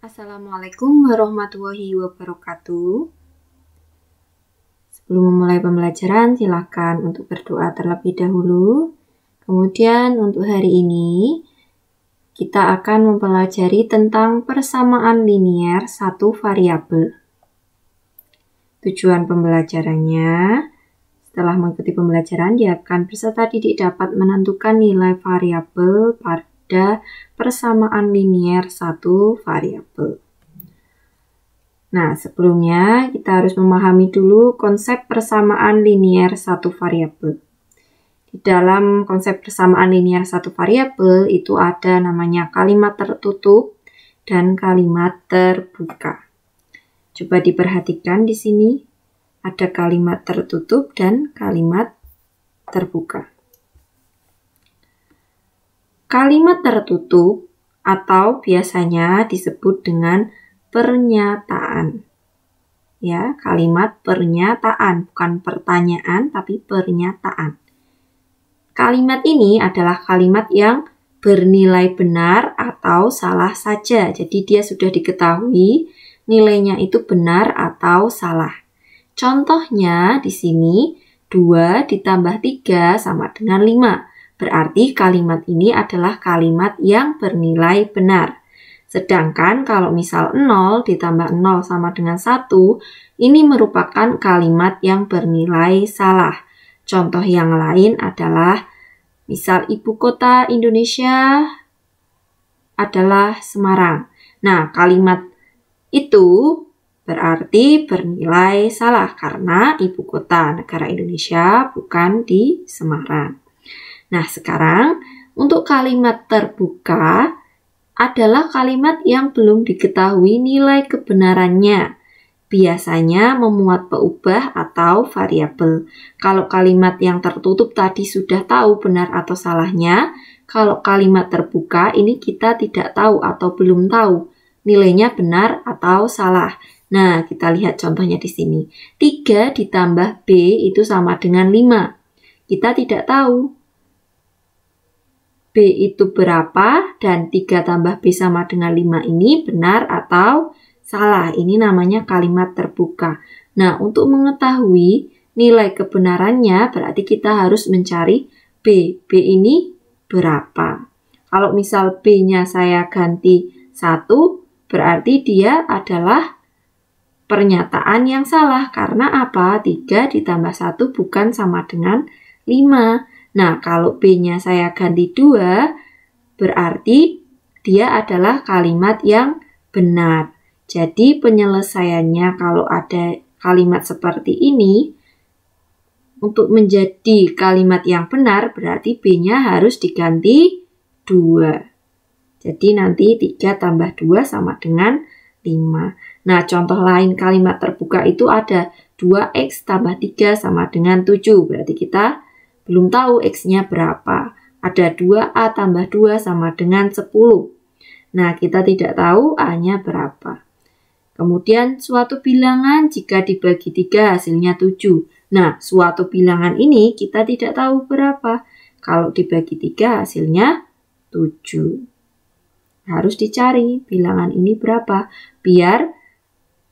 Assalamualaikum warahmatullahi wabarakatuh. Sebelum memulai pembelajaran, silakan untuk berdoa terlebih dahulu. Kemudian untuk hari ini, kita akan mempelajari tentang persamaan linier satu variabel. Tujuan pembelajarannya, setelah mengikuti pembelajaran, diharapkan peserta didik dapat menentukan nilai variabel pada persamaan linier satu variabel. Nah, sebelumnya kita harus memahami dulu konsep persamaan linier satu variabel. Di dalam konsep persamaan linier satu variabel itu ada namanya kalimat tertutup dan kalimat terbuka. Coba diperhatikan di sini. Ada kalimat tertutup dan kalimat terbuka. Kalimat tertutup atau biasanya disebut dengan pernyataan. Ya, kalimat pernyataan, bukan pertanyaan tapi pernyataan. Kalimat ini adalah kalimat yang bernilai benar atau salah saja. Jadi dia sudah diketahui nilainya itu benar atau salah. Contohnya di sini 2 ditambah 3 sama dengan 5. Berarti kalimat ini adalah kalimat yang bernilai benar. Sedangkan kalau misal 0 ditambah 0 sama dengan 1, ini merupakan kalimat yang bernilai salah. Contoh yang lain adalah misal ibu kota Indonesia adalah Semarang. Nah, kalimat itu berarti bernilai salah karena ibu kota negara Indonesia bukan di Semarang. Nah, sekarang untuk kalimat terbuka adalah kalimat yang belum diketahui nilai kebenarannya. Biasanya memuat peubah atau variabel. Kalau kalimat yang tertutup tadi sudah tahu benar atau salahnya, kalau kalimat terbuka ini kita tidak tahu atau belum tahu nilainya benar atau salah. Nah, kita lihat contohnya di sini. 3 ditambah B itu sama dengan 5. Kita tidak tahu B itu berapa dan 3 tambah B sama dengan 5 ini benar atau salah. Ini namanya kalimat terbuka. Nah, untuk mengetahui nilai kebenarannya berarti kita harus mencari B. B ini berapa? Kalau misal B-nya saya ganti 1, berarti dia adalah pernyataan yang salah. Karena apa? 3 ditambah 1 bukan sama dengan 5. Nah, kalau B-nya saya ganti 2, berarti dia adalah kalimat yang benar. Jadi penyelesaiannya kalau ada kalimat seperti ini, untuk menjadi kalimat yang benar, berarti B-nya harus diganti 2. Jadi nanti 3 tambah 2 sama dengan 5. Nah, contoh lain kalimat terbuka itu ada 2x tambah 3 sama dengan 7. Berarti kita belum tahu x-nya berapa. Ada 2a tambah 2 sama dengan 10. Nah, kita tidak tahu a-nya berapa. Kemudian suatu bilangan jika dibagi 3 hasilnya 7. Nah, suatu bilangan ini kita tidak tahu berapa. Kalau dibagi 3 hasilnya 7. Harus dicari bilangan ini berapa biar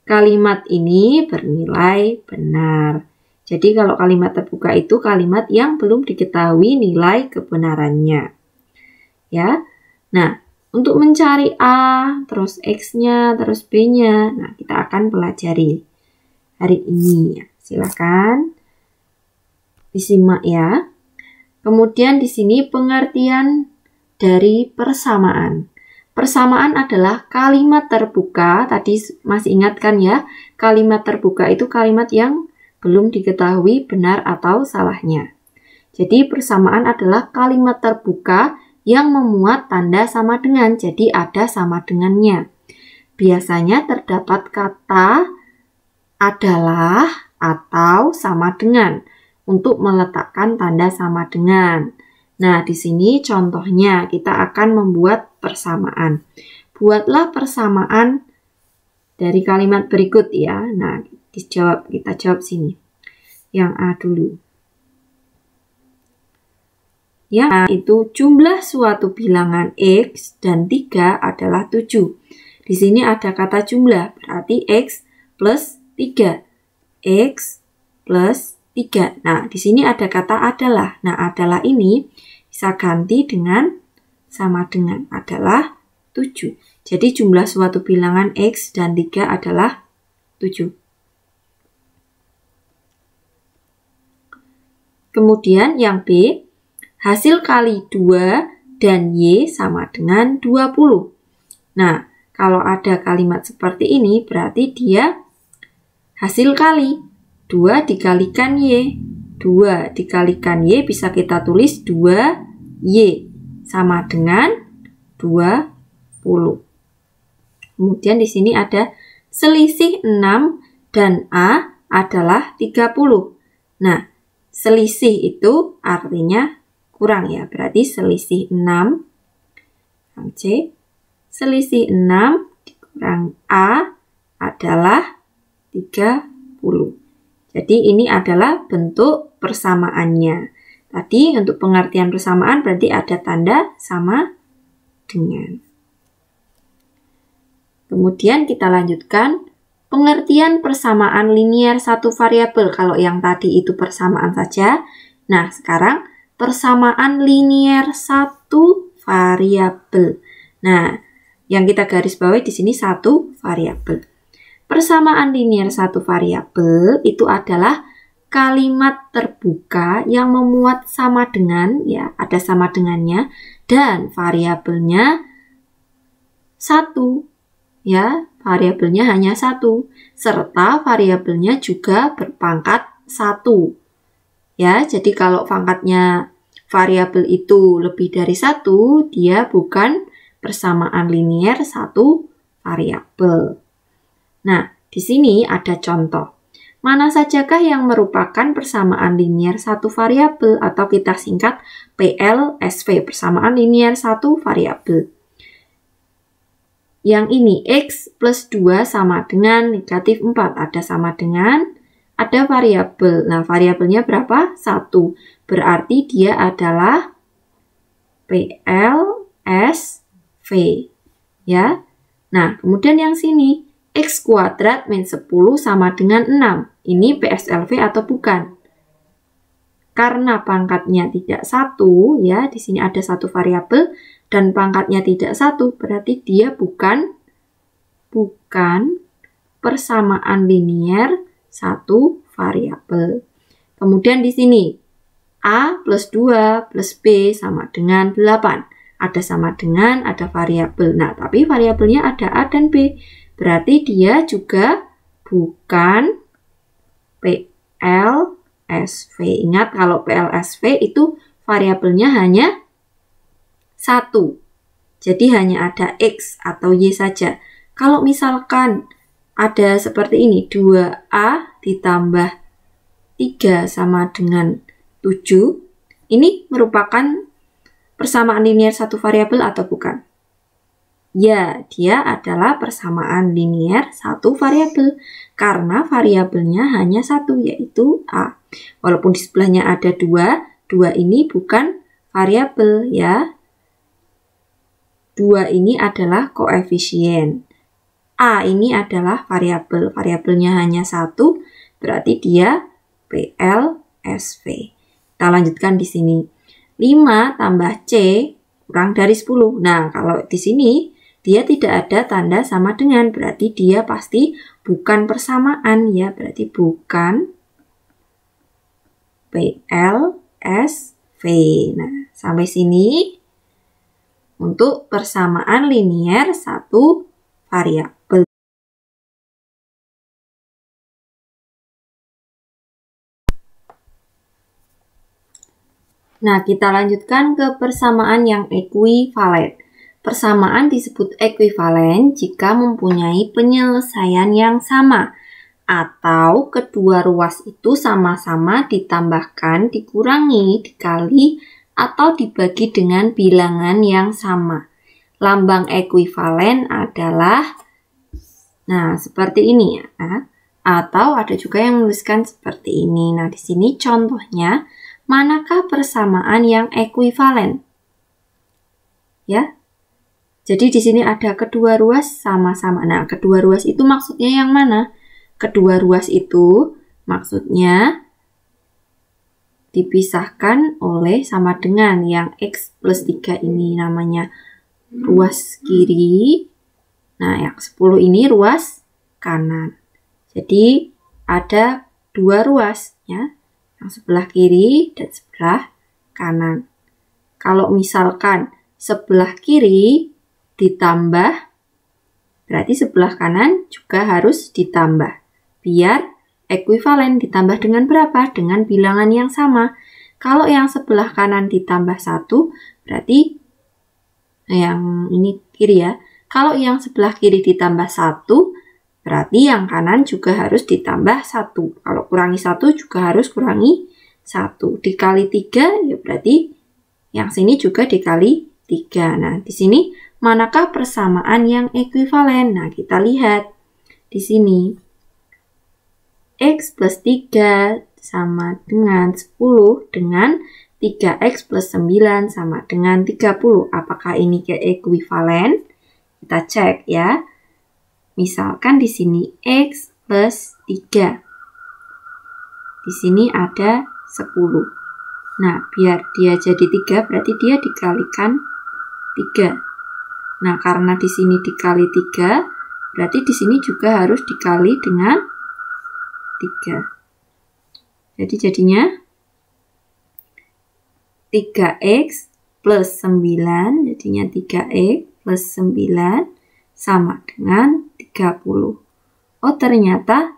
kalimat ini bernilai benar. Jadi kalau kalimat terbuka itu kalimat yang belum diketahui nilai kebenarannya. Ya. Nah, untuk mencari A, terus X-nya, terus B-nya, nah kita akan pelajari hari ini. Silakan disimak ya. Kemudian di sini pengertian dari persamaan. Persamaan adalah kalimat terbuka, tadi masih ingat kan ya, kalimat terbuka itu kalimat yang belum diketahui benar atau salahnya. Jadi persamaan adalah kalimat terbuka yang memuat tanda sama dengan, jadi ada sama dengannya. Biasanya terdapat kata adalah atau sama dengan untuk meletakkan tanda sama dengan. Nah, di sini contohnya kita akan membuat persamaan. Buatlah persamaan dari kalimat berikut ya. Nah, kita jawab sini. Yang A dulu. Yang A itu jumlah suatu bilangan X dan 3 adalah 7. Di sini ada kata jumlah, berarti X plus 3. X plus 3. Nah, di sini ada kata adalah. Nah, adalah ini bisa ganti dengan sama dengan adalah 7. Jadi jumlah suatu bilangan X dan 3 adalah 7. Kemudian yang B, hasil kali 2 dan Y sama dengan 20. Nah, kalau ada kalimat seperti ini berarti dia hasil kali. 2 dikalikan Y. 2 dikalikan Y bisa kita tulis 2Y sama dengan 20. Kemudian di sini ada selisih 6 dan A adalah 30. Nah, selisih itu artinya kurang ya. Berarti selisih 6 C. Selisih 6 dikurang A adalah 30. Jadi ini adalah bentuk persamaannya. Tadi untuk pengertian persamaan berarti ada tanda sama dengan. Kemudian kita lanjutkan pengertian persamaan linier satu variabel. Kalau yang tadi itu persamaan saja. Nah, sekarang persamaan linier satu variabel. Nah, yang kita garis bawahi di sini satu variabel. Persamaan linier satu variabel itu adalah kalimat terbuka yang memuat sama dengan, ya ada sama dengannya, dan variabelnya satu, ya variabelnya hanya satu, serta variabelnya juga berpangkat satu. Ya, jadi kalau pangkatnya variabel itu lebih dari satu, dia bukan persamaan linier satu variabel. Nah, di sini ada contoh. Mana sajakah yang merupakan persamaan linier satu variabel atau kita singkat PLSV, persamaan linier satu variabel. Yang ini X plus 2 sama dengan negatif 4, ada sama dengan, ada variabel. Nah, variabelnya berapa? 1. Berarti dia adalah PLSV. Ya. Nah, kemudian yang sini X kuadrat min 10 sama dengan 6. Ini PSLV atau bukan? Karena pangkatnya tidak 1, ya, di sini ada satu variabel dan pangkatnya tidak 1, berarti dia bukan persamaan linier satu variabel. Kemudian di sini A plus 2 plus B sama dengan 8. Ada sama dengan, ada variabel. Nah, tapi variabelnya ada A dan B. Berarti dia juga bukan PLSV. Ingat kalau PLSV itu variabelnya hanya 1. Jadi hanya ada X atau Y saja. Kalau misalkan ada seperti ini, 2A ditambah 3 sama dengan 7. Ini merupakan persamaan linier satu variabel atau bukan? Ya, dia adalah persamaan linier satu variabel karena variabelnya hanya satu, yaitu A. Walaupun di sebelahnya ada 2 ini bukan variabel ya. 2 ini adalah koefisien. A ini adalah variabel, variabelnya hanya 1, berarti dia PLSV. Kita lanjutkan di sini. 5 tambah C kurang dari 10. Nah, kalau di sini dia tidak ada tanda sama dengan, berarti dia pasti bukan persamaan ya, berarti bukan PLSV. Nah, sampai sini untuk persamaan linier satu variabel. Nah, kita lanjutkan ke persamaan yang ekuivalen. Persamaan disebut ekuivalen jika mempunyai penyelesaian yang sama atau kedua ruas itu sama-sama ditambahkan, dikurangi, dikali, atau dibagi dengan bilangan yang sama. Lambang ekuivalen adalah, nah seperti ini ya. Atau ada juga yang menuliskan seperti ini. Nah di sini contohnya, manakah persamaan yang ekuivalen? Ya. Jadi di sini ada kedua ruas sama-sama. Nah, kedua ruas itu maksudnya yang mana? Kedua ruas itu maksudnya dipisahkan oleh sama dengan yang X plus 3 ini namanya ruas kiri. Nah, yang 10 ini ruas kanan. Jadi ada dua ruas ya, yang sebelah kiri dan sebelah kanan. Kalau misalkan sebelah kiri ditambah, berarti sebelah kanan juga harus ditambah. Biar ekuivalen, ditambah dengan berapa? Dengan bilangan yang sama. Kalau yang sebelah kanan ditambah 1, berarti yang ini kiri ya. Kalau yang sebelah kiri ditambah 1, berarti yang kanan juga harus ditambah 1. Kalau kurangi 1 juga harus kurangi 1. Dikali 3, ya berarti yang sini juga dikali 3. Nah, di sini manakah persamaan yang ekuivalen? Nah, kita lihat di sini. X plus 3 sama dengan 10 dengan 3X plus 9 sama dengan 30. Apakah ini ekuivalen? Kita cek ya. Misalkan di sini X plus 3. Di sini ada 10. Nah, biar dia jadi 3, berarti dia dikalikan 3. Nah, karena di sini dikali 3, berarti di sini juga harus dikali dengan 3. Jadi jadinya 3X plus 9, jadinya 3X plus 9 sama dengan 30. Oh, ternyata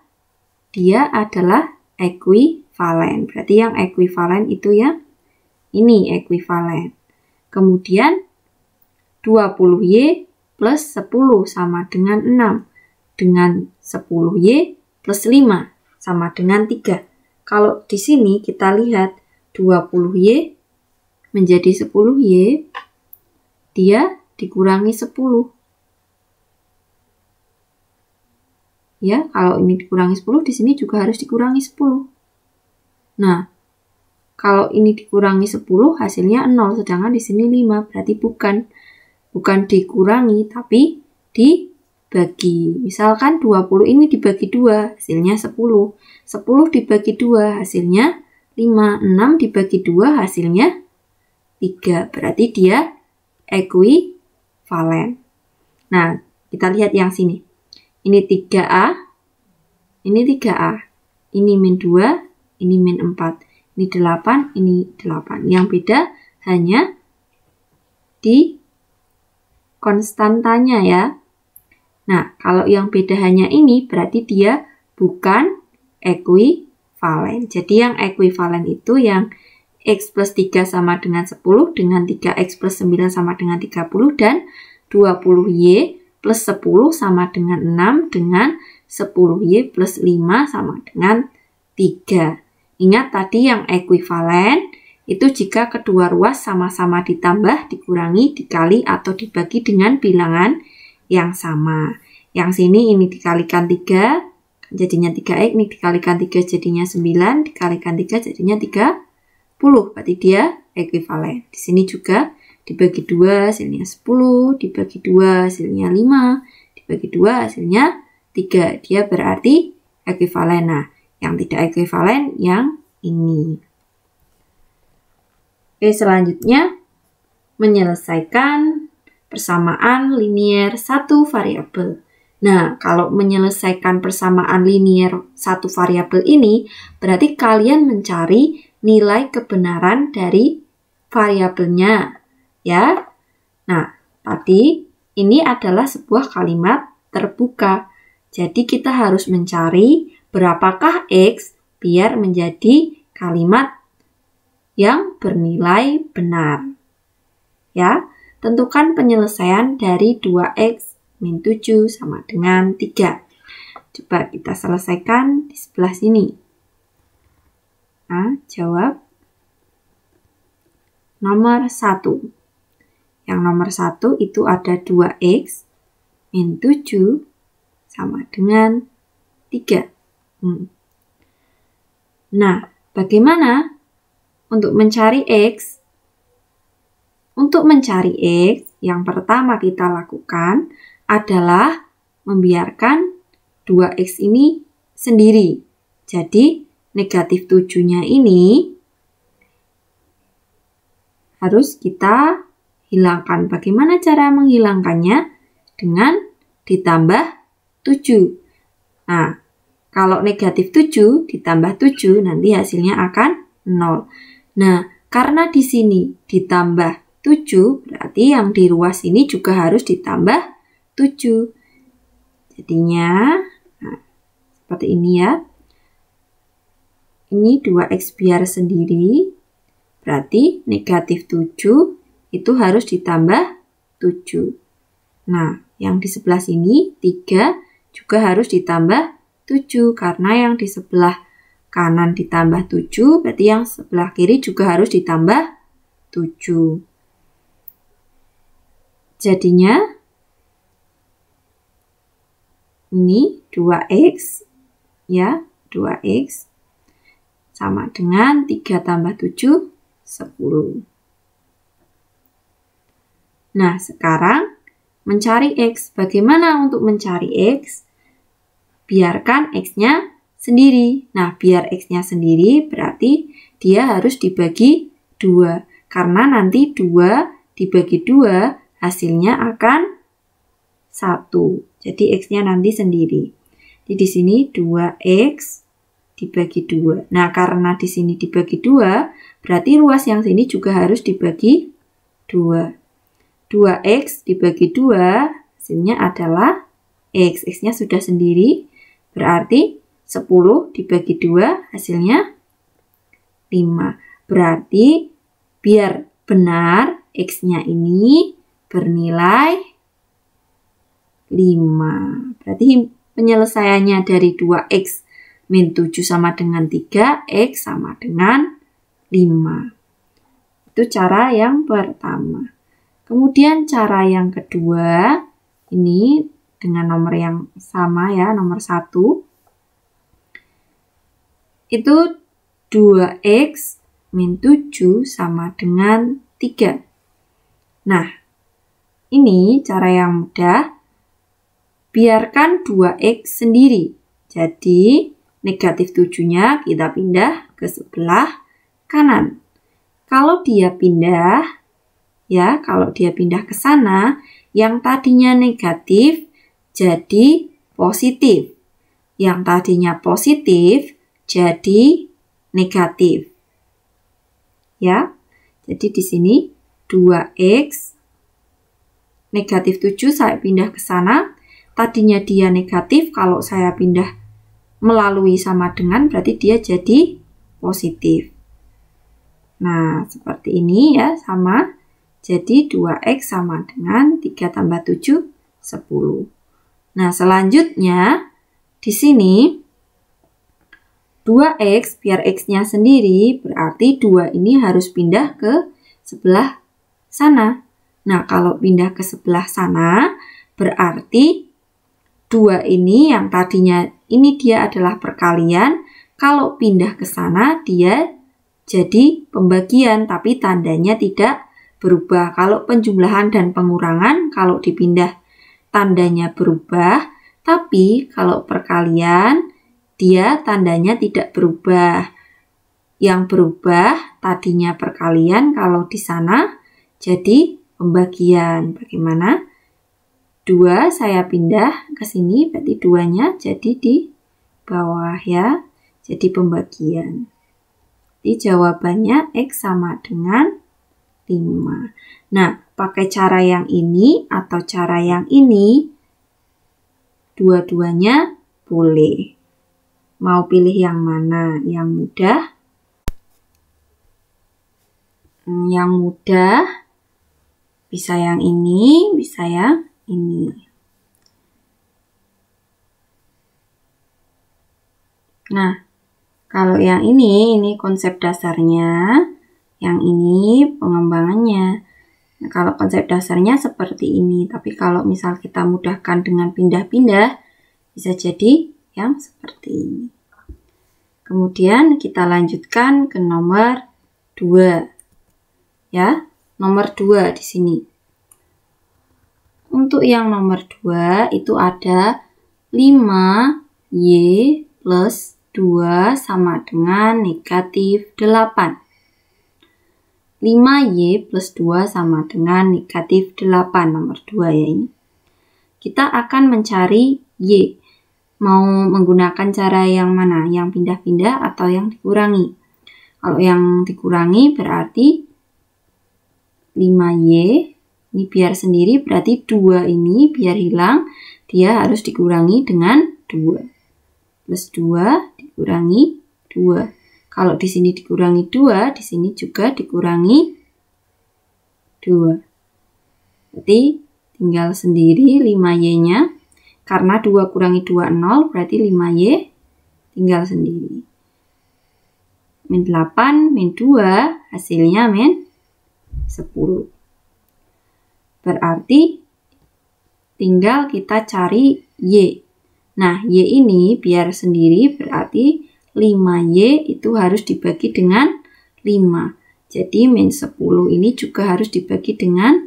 dia adalah ekuivalen. Berarti yang ekuivalen itu yang ini ekuivalen. Kemudian 20Y plus 10 sama dengan 6. Dengan 10Y plus 5 sama dengan 3. Kalau di sini kita lihat 20Y menjadi 10Y, dia dikurangi 10. Ya, kalau ini dikurangi 10, di sini juga harus dikurangi 10. Nah, kalau ini dikurangi 10, hasilnya 0, sedangkan di sini 5, berarti bukan dikurangi, tapi dibagi. Misalkan 20 ini dibagi 2, hasilnya 10. 10 dibagi 2, hasilnya 5. 6 dibagi 2, hasilnya 3. Berarti dia ekuivalen. Nah, kita lihat yang sini. Ini 3A, ini 3A. Ini min 2, ini min 4. Ini 8, ini 8. Yang beda hanya di konstantanya ya. Nah, kalau yang beda hanya ini, berarti dia bukan ekuivalen. Jadi yang ekuivalen itu yang X plus 3 sama dengan 10, dengan 3X plus 9 sama dengan 30, dan 20Y plus 10 sama dengan 6, dengan 10Y plus 5 sama dengan 3. Ingat tadi yang ekuivalen itu jika kedua ruas sama-sama ditambah, dikurangi, dikali, atau dibagi dengan bilangan yang sama. Yang sini ini dikalikan 3, jadinya 3X, ini dikalikan 3 jadinya 9, dikalikan 3 jadinya 30, berarti dia ekuivalen. Di sini juga dibagi 2 hasilnya 10, dibagi 2 hasilnya 5, dibagi 2 hasilnya 3. Dia berarti ekuivalen. Nah, yang tidak ekuivalen yang ini. Oke, selanjutnya menyelesaikan persamaan linier satu variabel. Nah, kalau menyelesaikan persamaan linier satu variabel ini, berarti kalian mencari nilai kebenaran dari variabelnya, ya. Nah, tadi ini adalah sebuah kalimat terbuka. Jadi kita harus mencari berapakah X biar menjadi kalimat yang bernilai benar. Ya, tentukan penyelesaian dari 2X min 7 sama dengan 3. Coba kita selesaikan di sebelah sini. Nah, jawab nomor 1. Yang nomor 1 itu ada 2X min 7 sama dengan 3. Nah, bagaimana untuk mencari X? untuk mencari X, yang pertama kita lakukan adalah membiarkan 2X ini sendiri. Jadi, negatif 7-nya ini harus kita hilangkan. Bagaimana cara menghilangkannya? Dengan ditambah 7. Nah, kalau negatif 7 ditambah 7, nanti hasilnya akan 0. Nah, karena di sini ditambah 7, berarti yang di ruas ini juga harus ditambah 7. Jadinya, nah, seperti ini ya. Ini 2X biar sendiri, berarti negatif 7 itu harus ditambah 7. Nah, yang di sebelah sini 3 juga harus ditambah 7, karena yang di sebelah kanan ditambah 7, berarti yang sebelah kiri juga harus ditambah 7. Jadinya, ini 2X, ya, 2X sama dengan 3 tambah 7, 10. Nah, sekarang mencari X. Bagaimana untuk mencari X? Biarkan X-nya sendiri. Nah, biar X-nya sendiri berarti dia harus dibagi 2. Karena nanti 2 dibagi 2 hasilnya akan 1. Jadi X-nya nanti sendiri. Jadi di sini 2X dibagi 2. Nah, karena di sini dibagi 2, berarti ruas yang sini juga harus dibagi 2. 2X dibagi 2, hasilnya adalah X. X-nya sudah sendiri, berarti 10 dibagi 2, hasilnya 5. Berarti biar benar, X-nya ini bernilai 5. Berarti penyelesaiannya dari 2X min 7 sama dengan 3, X sama dengan 5. Itu cara yang pertama. Kemudian cara yang kedua, ini dengan nomor yang sama ya, nomor 1. Itu 2X min 7 sama dengan 3. Nah, ini cara yang mudah. Biarkan 2X sendiri. Jadi, negatif 7-nya kita pindah ke sebelah kanan. Kalau dia pindah ke sana, yang tadinya negatif jadi positif. Yang tadinya positif jadi negatif. Ya. Jadi di sini 2X negatif 7 saya pindah ke sana. Tadinya dia negatif, kalau saya pindah melalui sama dengan berarti dia jadi positif. Nah, seperti ini ya, sama. Jadi 2X sama dengan 3 tambah 7, 10. Nah, selanjutnya di sini 2X biar X-nya sendiri, berarti 2 ini harus pindah ke sebelah sana. Nah, kalau pindah ke sebelah sana, berarti 2 ini yang tadinya ini dia adalah perkalian, kalau pindah ke sana dia jadi pembagian, tapi tandanya tidak berubah. Kalau penjumlahan dan pengurangan, kalau dipindah tandanya berubah, tapi kalau perkalian dia tandanya tidak berubah. Yang berubah tadinya perkalian, kalau di sana jadi pembagian. Bagaimana? 2 saya pindah ke sini, berarti 2-nya jadi di bawah ya. Jadi pembagian. Jadi jawabannya X sama dengan 5. Nah, pakai cara yang ini atau cara yang ini, dua-duanya boleh. Mau pilih yang mana? Yang mudah? Yang mudah bisa yang ini, bisa yang ini. Nah, kalau yang ini konsep dasarnya, yang ini pengembangannya. Nah, kalau konsep dasarnya seperti ini, tapi kalau misal kita mudahkan dengan pindah-pindah, bisa jadi yang seperti ini. Kemudian kita lanjutkan ke nomor 2. Ya, nomor 2 di sini. Untuk yang nomor 2 itu ada 5Y plus 2 sama dengan negatif 8. 5Y plus 2 sama dengan negatif 8, nomor 2 ya ini. Kita akan mencari Y. Mau menggunakan cara yang mana? Yang pindah-pindah atau yang dikurangi? Kalau yang dikurangi berarti 5Y, ini biar sendiri berarti 2 ini biar hilang, dia harus dikurangi dengan 2. Plus 2 dikurangi 2. Kalau di sini dikurangi 2, di sini juga dikurangi 2. Berarti tinggal sendiri 5Y-nya. Karena 2 kurangi 2, 0, berarti 5Y tinggal sendiri. Min 8, min 2, hasilnya min 10. Berarti tinggal kita cari Y. Nah, Y ini biar sendiri berarti 5Y itu harus dibagi dengan 5. Jadi min 10 ini juga harus dibagi dengan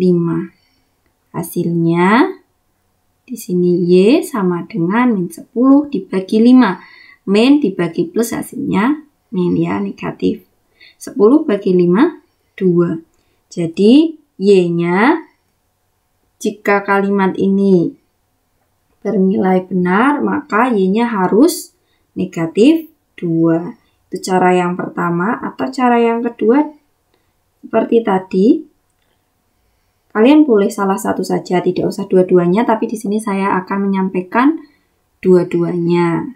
5. Hasilnya di sini Y sama dengan min 10 dibagi 5. Min dibagi plus hasilnya min ya, negatif. 10 bagi 5, 2. Jadi Y-nya jika kalimat ini bernilai benar, maka Y-nya harus negatif 2. Itu cara yang pertama. Atau cara yang kedua seperti tadi. Kalian boleh salah satu saja, tidak usah dua-duanya, tapi di sini saya akan menyampaikan dua-duanya.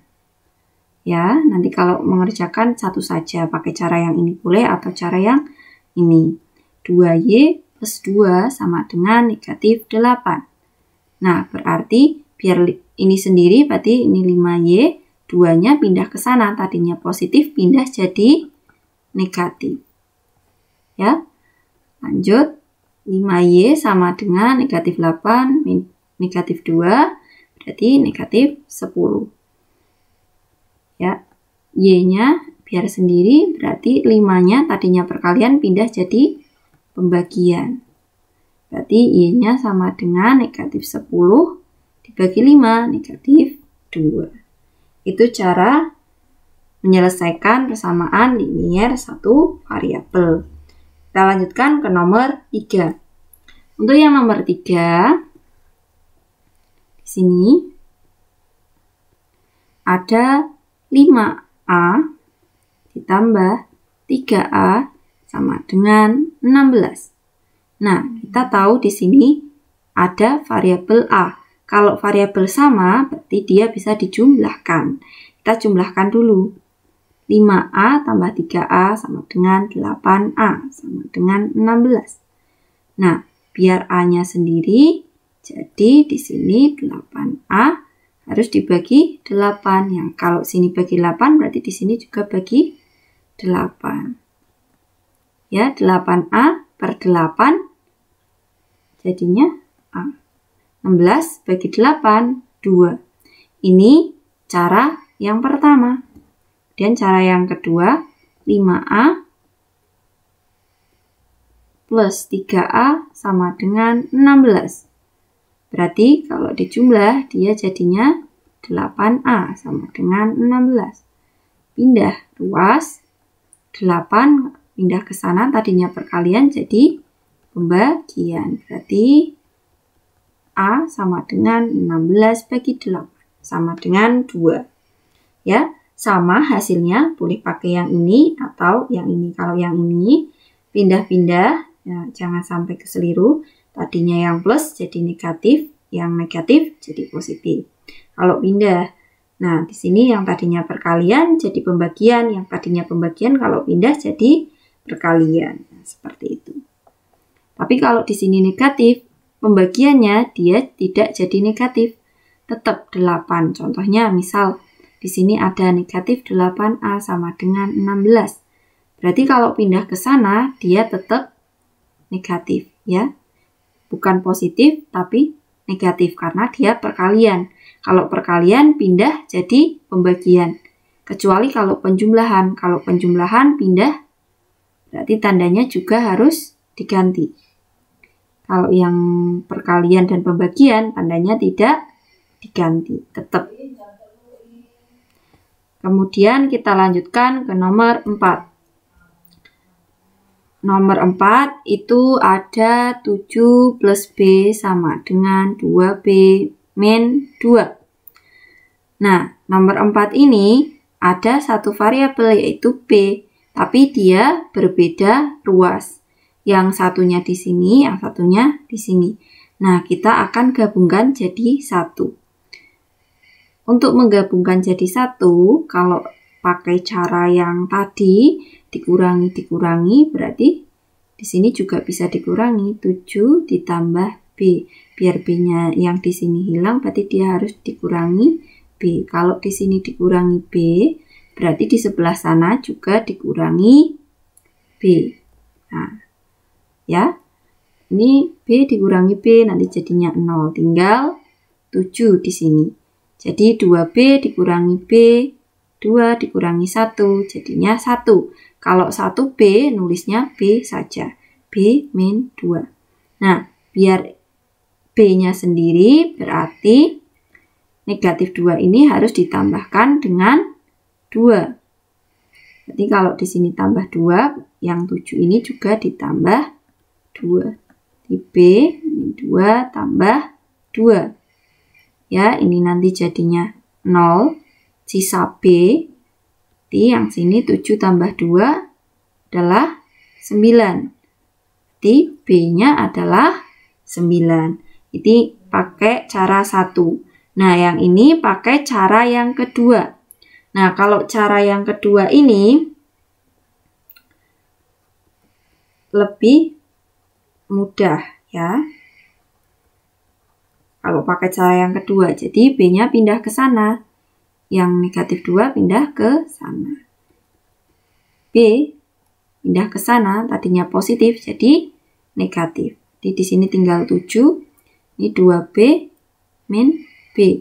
Ya, nanti kalau mengerjakan satu saja, pakai cara yang ini boleh atau cara yang ini. 2Y plus 2 sama dengan negatif 8. Nah, berarti biar ini sendiri, berarti ini 5Y, 2-nya pindah ke sana, tadinya positif pindah jadi negatif. Ya, lanjut. 5Y sama dengan negatif 8 min negatif 2, berarti negatif 10. Ya, Y-nya biar sendiri, berarti 5-nya tadinya perkalian pindah jadi pembagian. Berarti Y-nya sama dengan negatif 10 dibagi 5, negatif 2. Itu cara menyelesaikan persamaan linier satu variabel. Kita lanjutkan ke nomor 3. Untuk yang nomor 3, di sini ada 5A ditambah 3A sama dengan 16. Nah, kita tahu di sini ada variabel A. Kalau variabel sama, berarti dia bisa dijumlahkan. Kita jumlahkan dulu. 5A tambah 3A sama dengan 8A sama dengan 16. Nah, biar A-nya sendiri, jadi di sini 8A harus dibagi 8. Yang kalau sini bagi 8, berarti di sini juga bagi 8. Ya, 8A per 8 jadinya A. 16 bagi 8, 2. Ini cara yang pertama. Dan cara yang kedua, 5A plus 3A sama dengan 16. Berarti kalau dijumlah, dia jadinya 8A sama dengan 16. Pindah ruas, 8 pindah ke sana, tadinya perkalian jadi pembagian. Berarti A sama dengan 16 bagi 8, sama dengan 2. Ya. Sama hasilnya, boleh pakai yang ini atau yang ini. Kalau yang ini pindah-pindah, ya, jangan sampai keseliru. Tadinya yang plus jadi negatif, yang negatif jadi positif. Kalau pindah, nah di sini yang tadinya perkalian jadi pembagian, yang tadinya pembagian kalau pindah jadi perkalian. Nah, seperti itu. Tapi kalau di sini negatif, pembagiannya dia tidak jadi negatif, tetap 8. Contohnya misal di sini ada negatif 8A sama dengan 16. Berarti kalau pindah ke sana, dia tetap negatif, ya. Bukan positif, tapi negatif, karena dia perkalian. Kalau perkalian, pindah jadi pembagian. Kecuali kalau penjumlahan. Kalau penjumlahan, pindah, berarti tandanya juga harus diganti. Kalau yang perkalian dan pembagian, tandanya tidak diganti, tetap. Kemudian kita lanjutkan ke nomor 4. Nomor 4 itu ada 7 plus B sama dengan 2B min 2. Nah, nomor 4 ini ada satu variabel yaitu B, tapi dia berbeda ruas. Yang satunya di sini, yang satunya di sini. Nah, kita akan gabungkan jadi 1. Untuk menggabungkan jadi 1, kalau pakai cara yang tadi, dikurangi, berarti di sini juga bisa dikurangi 7 ditambah B. Biar B-nya yang di sini hilang, berarti dia harus dikurangi B. Kalau di sini dikurangi B, berarti di sebelah sana juga dikurangi B. Nah, ya, ini B dikurangi B, nanti jadinya 0, tinggal 7 di sini. Jadi 2B dikurangi B, 2 dikurangi 1, jadinya 1. Kalau 1B, nulisnya B saja, B min 2. Nah, biar B-nya sendiri, berarti negatif 2 ini harus ditambahkan dengan 2. Jadi kalau di sini tambah 2, yang 7 ini juga ditambah 2. Di B min 2 tambah 2. Ya, ini nanti jadinya 0. Sisa B, di yang sini 7 tambah 2 adalah 9. Jadi B-nya adalah 9. Ini pakai cara 1. Nah, yang ini pakai cara yang kedua. Nah, kalau cara yang kedua ini lebih mudah ya. Kalau pakai cara yang kedua, jadi B-nya pindah ke sana. Yang negatif 2 pindah ke sana. B pindah ke sana, tadinya positif jadi negatif. Jadi di sini tinggal 7. Ini 2B min B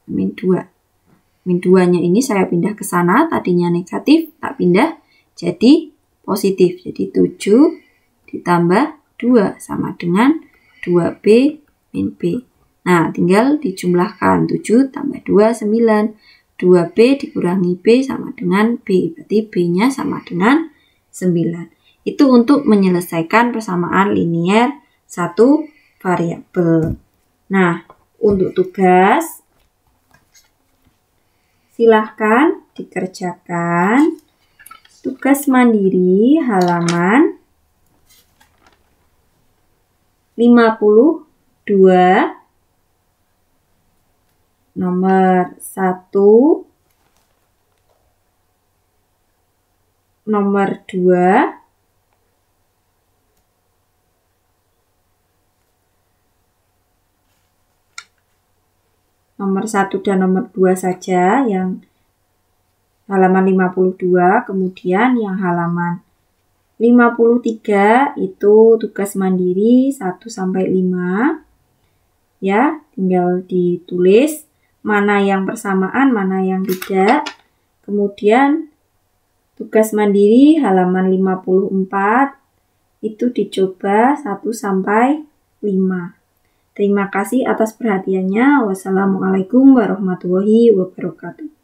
min 2. Min 2-nya ini saya pindah ke sana, tadinya negatif, tak pindah jadi positif. Jadi 7 ditambah 2 sama dengan 2B min B. Nah, tinggal dijumlahkan 7 tambah 2, 9. 2B dikurangi B sama dengan B. Berarti B-nya sama dengan 9. Itu untuk menyelesaikan persamaan linier satu variabel. Nah, untuk tugas, silahkan dikerjakan. Tugas mandiri halaman 52. Nomor 1, nomor 2, nomor 1 dan nomor 2 saja yang halaman 52, kemudian yang halaman 53 itu tugas mandiri 1-5. Ya, tinggal ditulis mana yang persamaan, mana yang tidak. Kemudian tugas mandiri halaman 54 itu dicoba 1-5. Terima kasih atas perhatiannya. Wassalamualaikum warahmatullahi wabarakatuh.